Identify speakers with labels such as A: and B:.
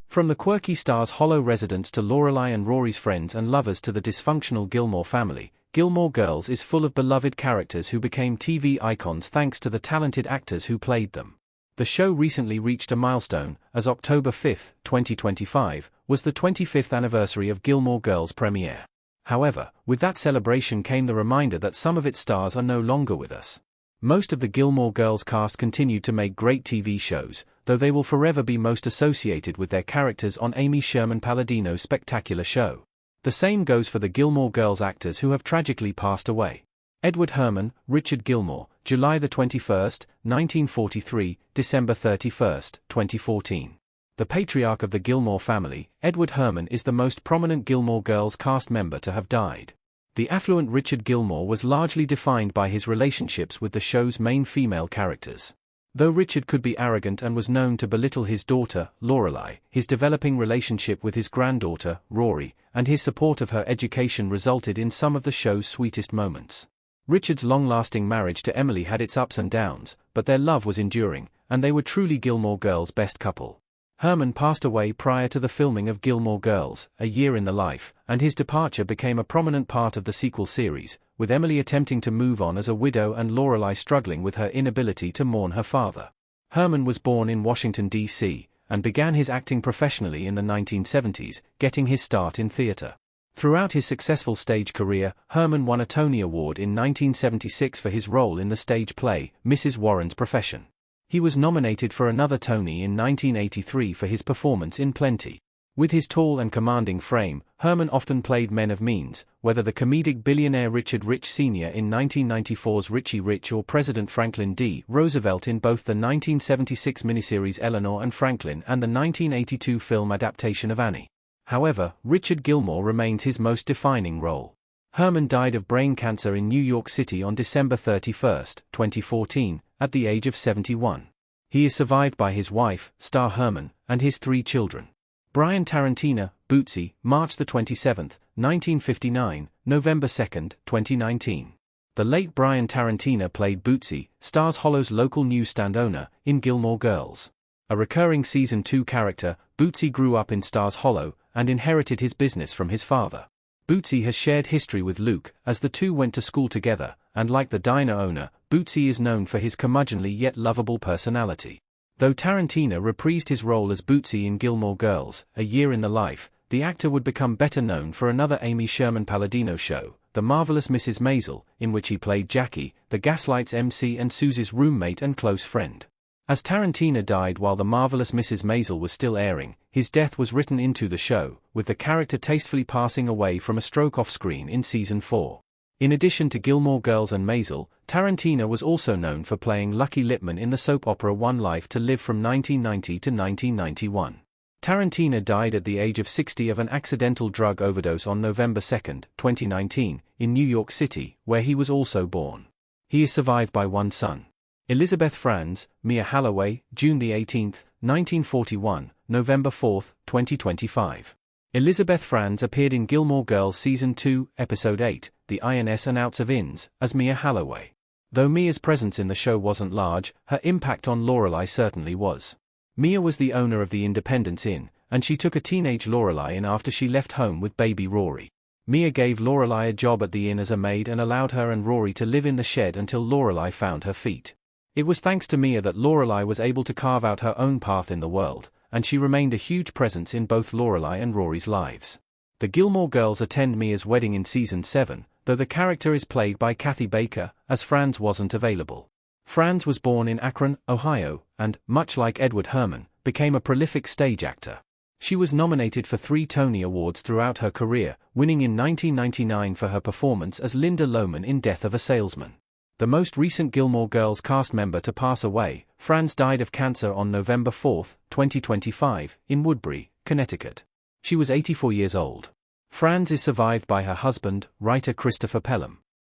A: From the quirky Stars Hollow residents to Lorelai and Rory's friends and lovers to the dysfunctional Gilmore family, Gilmore Girls is full of beloved characters who became TV icons thanks to the talented actors who played them. The show recently reached a milestone, as October 5, 2025, was the 25th anniversary of Gilmore Girls' premiere. However, with that celebration came the reminder that some of its stars are no longer with us. Most of the Gilmore Girls cast continued to make great TV shows, though they will forever be most associated with their characters on Amy Sherman-Palladino's spectacular show. The same goes for the Gilmore Girls actors who have tragically passed away. Edward Herrmann, Richard Gilmore, July 21, 1943, December 31, 2014. The patriarch of the Gilmore family, Edward Herrmann is the most prominent Gilmore Girls cast member to have died. The affluent Richard Gilmore was largely defined by his relationships with the show's main female characters. Though Richard could be arrogant and was known to belittle his daughter, Lorelai, his developing relationship with his granddaughter, Rory, and his support of her education resulted in some of the show's sweetest moments. Richard's long-lasting marriage to Emily had its ups and downs, but their love was enduring, and they were truly Gilmore Girls' best couple. Herrmann passed away prior to the filming of Gilmore Girls, A Year in the Life, and his departure became a prominent part of the sequel series, with Emily attempting to move on as a widow and Lorelai struggling with her inability to mourn her father. Herrmann was born in Washington, D.C., and began his acting professionally in the 1970s, getting his start in theater. Throughout his successful stage career, Herrmann won a Tony Award in 1976 for his role in the stage play, Mrs. Warren's Profession. He was nominated for another Tony in 1983 for his performance in Plenty. With his tall and commanding frame, Herrmann often played men of means, whether the comedic billionaire Richard Rich Sr. in 1994's Richie Rich or President Franklin D. Roosevelt in both the 1976 miniseries Eleanor and Franklin and the 1982 film adaptation of Annie. However, Richard Gilmore remains his most defining role. Herrmann died of brain cancer in New York City on December 31, 2014, at the age of 71. He is survived by his wife, Star Herrmann, and his 3 children. Brian Tarantino, Bootsy, March 27, 1959, November 2, 2019. The late Brian Tarantino played Bootsy, Stars Hollow's local newsstand owner, in Gilmore Girls. A recurring Season 2 character, Bootsy grew up in Stars Hollow, and inherited his business from his father. Bootsy has shared history with Luke, as the two went to school together, and like the diner owner, Bootsy is known for his curmudgeonly yet lovable personality. Though Tarantino reprised his role as Bootsy in Gilmore Girls, A Year in the Life, the actor would become better known for another Amy Sherman-Palladino show, The Marvelous Mrs. Maisel, in which he played Jackie, the Gaslights MC and Susie's roommate and close friend. As Tarantino died while The Marvelous Mrs. Maisel was still airing, his death was written into the show, with the character tastefully passing away from a stroke off-screen in Season 4. In addition to Gilmore Girls and Maisel, Tarantino was also known for playing Lucky Lippman in the soap opera One Life to Live from 1990 to 1991. Tarantino died at the age of 60 of an accidental drug overdose on November 2, 2019, in New York City, where he was also born. He is survived by one son. Elizabeth Franz, Mia Halloway, June 18, 1941, November 4, 2025. Elizabeth Franz appeared in Gilmore Girls Season 2, Episode 8, The Ins and Outs of Ins, as Mia Halloway. Though Mia's presence in the show wasn't large, her impact on Lorelai certainly was. Mia was the owner of the Independence Inn, and she took a teenage Lorelai in after she left home with baby Rory. Mia gave Lorelai a job at the inn as a maid and allowed her and Rory to live in the shed until Lorelai found her feet. It was thanks to Mia that Lorelai was able to carve out her own path in the world, and she remained a huge presence in both Lorelai and Rory's lives. The Gilmore Girls attend Mia's wedding in Season 7, though the character is played by Kathy Baker, as Franz wasn't available. Franz was born in Akron, Ohio, and, much like Edward Herrmann, became a prolific stage actor. She was nominated for 3 Tony Awards throughout her career, winning in 1999 for her performance as Linda Lohman in Death of a Salesman. The most recent Gilmore Girls cast member to pass away, Franz died of cancer on November 4, 2025, in Woodbury, Connecticut. She was 84 years old. Franz is survived by her husband, writer Christopher Pelham.